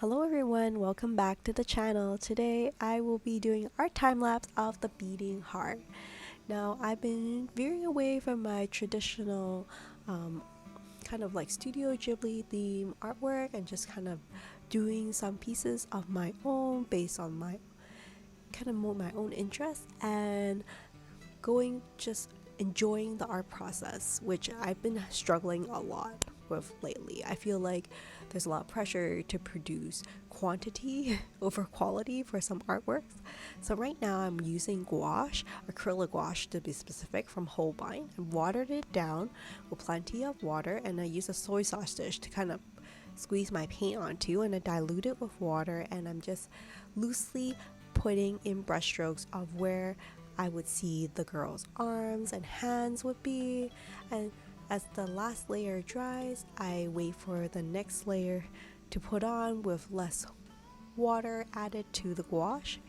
Hello everyone, welcome back to the channel. Today I will be doing art time lapse of the beating heart. Now I've been veering away from my traditional kind of like Studio Ghibli theme artwork and just kind of doing some pieces of my own based on my kind of more my own interests and going just enjoying the art process, which I've been struggling a lot with lately. I feel like there's a lot of pressure to produce quantity over quality for some artworks. So right now I'm using gouache, acrylic gouache to be specific, from Holbein. I watered it down with plenty of water and I use a soy sauce dish to kind of squeeze my paint onto, and I dilute it with water, and I'm just loosely putting in brushstrokes of where I would see the girl's arms and hands would be. And as the last layer dries, I wait for the next layer to put on with less water added to the gouache,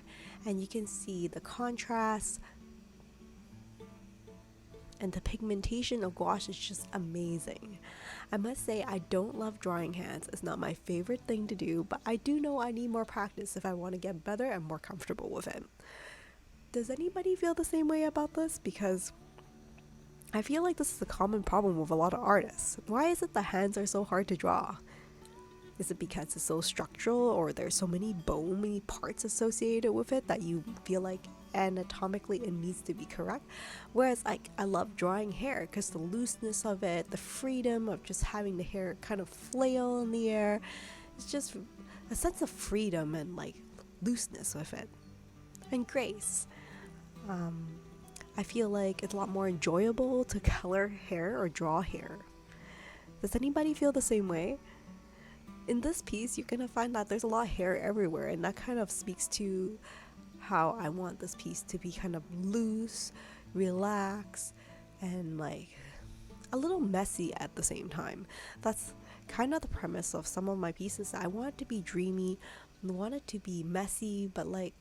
and you can see the contrast and the pigmentation of gouache is just amazing. I must say I don't love drawing hands. It's not my favorite thing to do, but I do know I need more practice if I want to get better and more comfortable with it. Does anybody feel the same way about this? Because I feel like this is a common problem with a lot of artists. Why is it the hands are so hard to draw? Is it because it's so structural, or there's so many bony parts associated with it that you feel like anatomically it needs to be correct? Whereas like I love drawing hair because the looseness of it, the freedom of just having the hair kind of flail in the air, it's just a sense of freedom and like looseness with it and grace. I feel like it's a lot more enjoyable to color hair or draw hair. Does anybody feel the same way? In this piece, you're gonna find that there's a lot of hair everywhere, and that kind of speaks to how I want this piece to be kind of loose, relaxed, and like a little messy at the same time. That's kind of the premise of some of my pieces. I want it to be dreamy, I want it to be messy, but like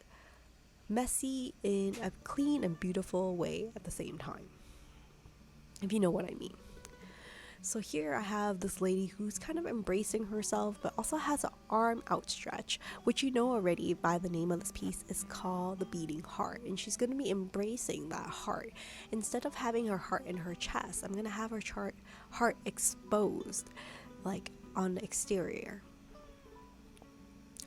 messy in a clean and beautiful way at the same time, if you know what I mean. So here I have this lady who's kind of embracing herself but also has an arm outstretched, which you know already by the name of this piece is called the beating heart, and she's going to be embracing that heart. Instead of having her heart in her chest, I'm going to have her heart exposed, like on the exterior.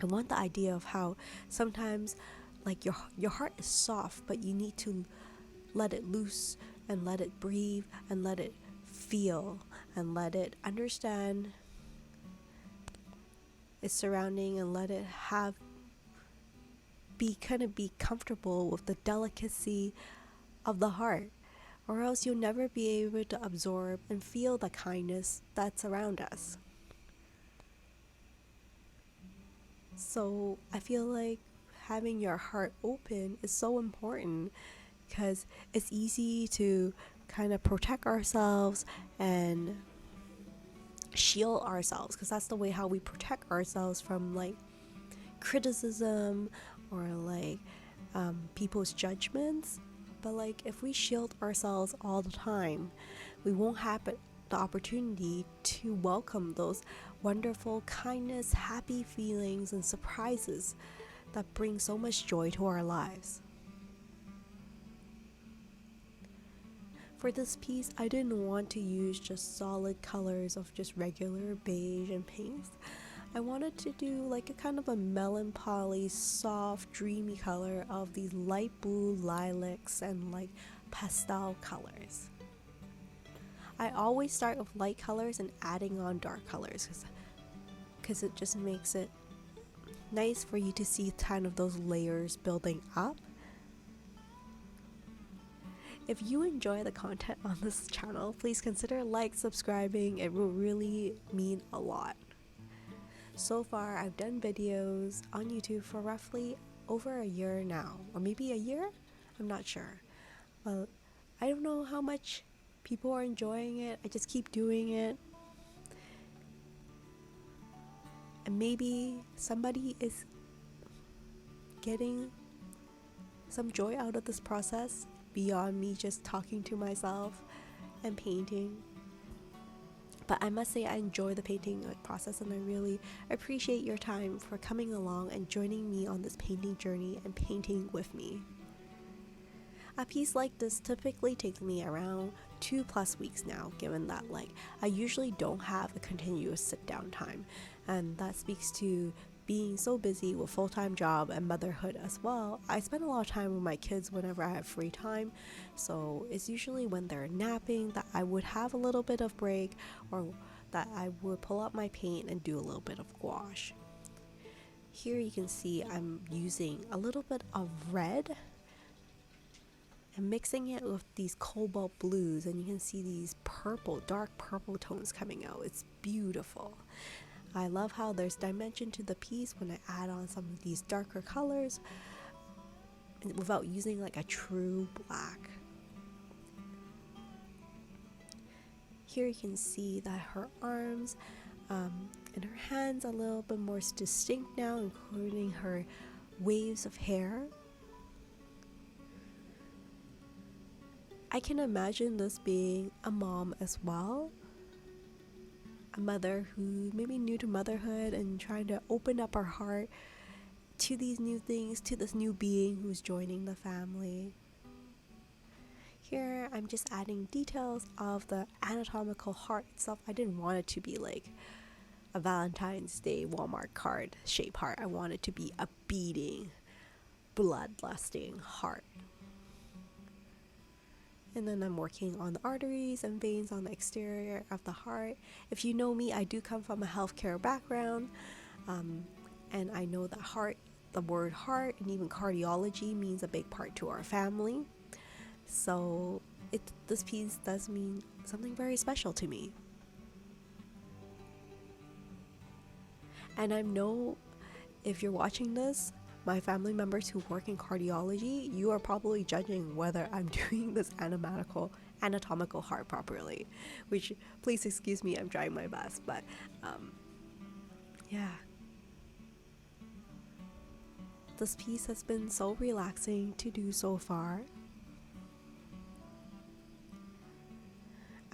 I want the idea of how sometimes like your heart is soft, but you need to let it loose and let it breathe and let it feel and let it understand its surrounding and let it be comfortable with the delicacy of the heart, or else you'll never be able to absorb and feel the kindness that's around us. So I feel like having your heart open is so important, because it's easy to kind of protect ourselves and shield ourselves, because that's the way how we protect ourselves from like criticism or like people's judgments. But like if we shield ourselves all the time, we won't have the opportunity to welcome those wonderful kindness, happy feelings and surprises that bring so much joy to our lives. For this piece, I didn't want to use just solid colors of just regular beige and pinks. I wanted to do like a kind of a melancholy, soft, dreamy color of these light blue lilacs and like pastel colors. I always start with light colors and adding on dark colors because it just makes it nice for you to see kind of those layers building up. If you enjoy the content on this channel, please consider subscribing. It will really mean a lot. So far, I've done videos on YouTube for roughly over a year now, or maybe a year? I'm not sure. But I don't know how much people are enjoying it. I just keep doing it. And maybe somebody is getting some joy out of this process beyond me just talking to myself and painting. But I must say I enjoy the painting process, and I really appreciate your time for coming along and joining me on this painting journey and painting with me. A piece like this typically takes me around 2+ weeks now, given that I usually don't have a continuous sit down time, and that speaks to being so busy with full-time job and motherhood as well. I spend a lot of time with my kids whenever I have free time, so it's usually when they're napping that I would have a little bit of break, or that I would pull out my paint and do a little bit of gouache. Here you can see I'm using a little bit of red and mixing it with these cobalt blues, and you can see these dark purple tones coming out. It's beautiful. I love how there's dimension to the piece when I add on some of these darker colors without using a true black. Here you can see that her arms and her hands are a little bit more distinct now, including her waves of hair. I can imagine this being a mom as well. A mother who may be new to motherhood and trying to open up her heart to these new things, to this new being who's joining the family. Here I'm just adding details of the anatomical heart itself. I didn't want it to be like a Valentine's Day Walmart card shape heart. I want it to be a beating, bloodlusting heart. And then I'm working on the arteries and veins on the exterior of the heart. If you know me, I do come from a healthcare background, and I know that the word heart and even cardiology means a big part to our family. So this piece does mean something very special to me. And I know if you're watching this, my family members who work in cardiology, you are probably judging whether I'm doing this anatomical heart properly, which, please excuse me, I'm trying my best, but yeah. This piece has been so relaxing to do so far.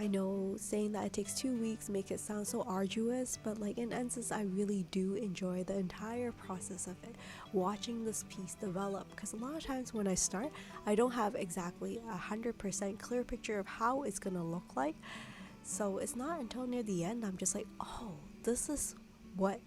I know saying that it takes 2 weeks make it sound so arduous, but in essence, I really do enjoy the entire process of it, watching this piece develop, because a lot of times when I start, I don't have exactly 100% clear picture of how it's gonna look like. So it's not until near the end I'm just like, oh, this is what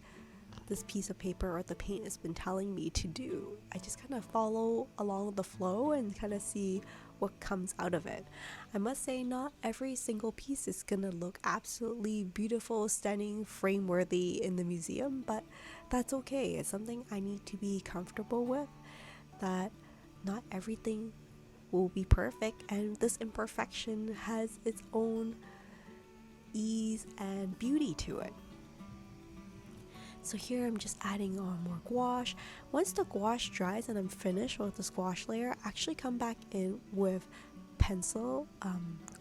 this piece of paper or the paint has been telling me to do. I just kind of follow along the flow and kind of see what comes out of it. I must say, not every single piece is gonna look absolutely beautiful, stunning, frame worthy in the museum, but that's okay. It's something I need to be comfortable with, that not everything will be perfect, and this imperfection has its own ease and beauty to it. So here I'm just adding on more gouache. Once the gouache dries and I'm finished with this gouache layer, I actually come back in with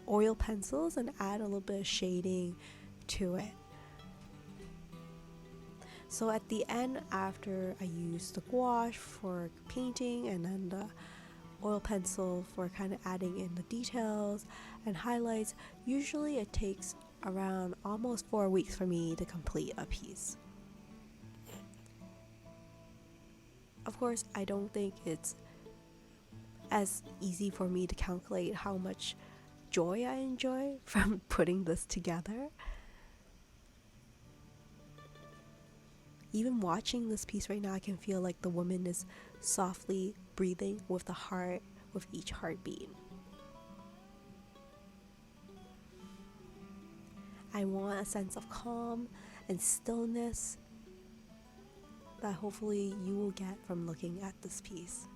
oil pencils, and add a little bit of shading to it. So at the end, after I use the gouache for painting and then the oil pencil for kind of adding in the details and highlights, usually it takes around almost 4 weeks for me to complete a piece. Of course, I don't think it's as easy for me to calculate how much joy I enjoy from putting this together. Even watching this piece right now, I can feel like the woman is softly breathing with the heart, with each heartbeat. I want a sense of calm and stillness that hopefully you will get from looking at this piece.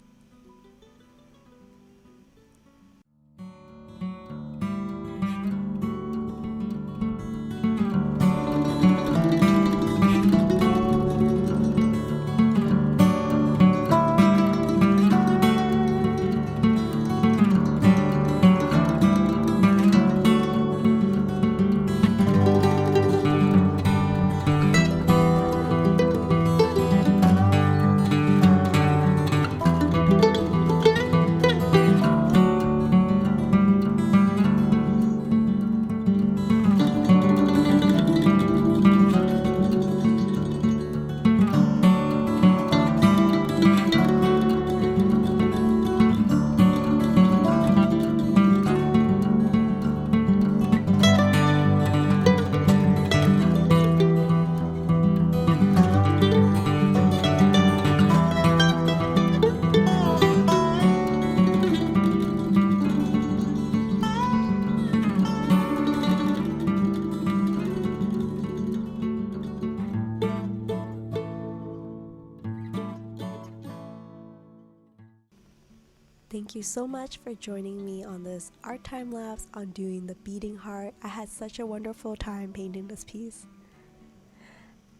Thank you so much for joining me on this art time lapse on doing the beating heart. I had such a wonderful time painting this piece.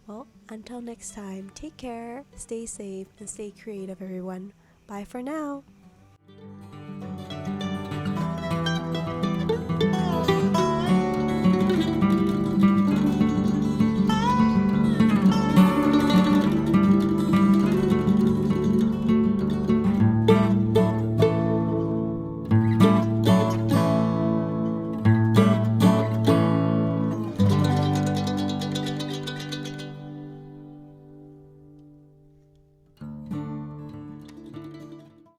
Well, until next time, take care, stay safe, and stay creative, everyone. Bye for now.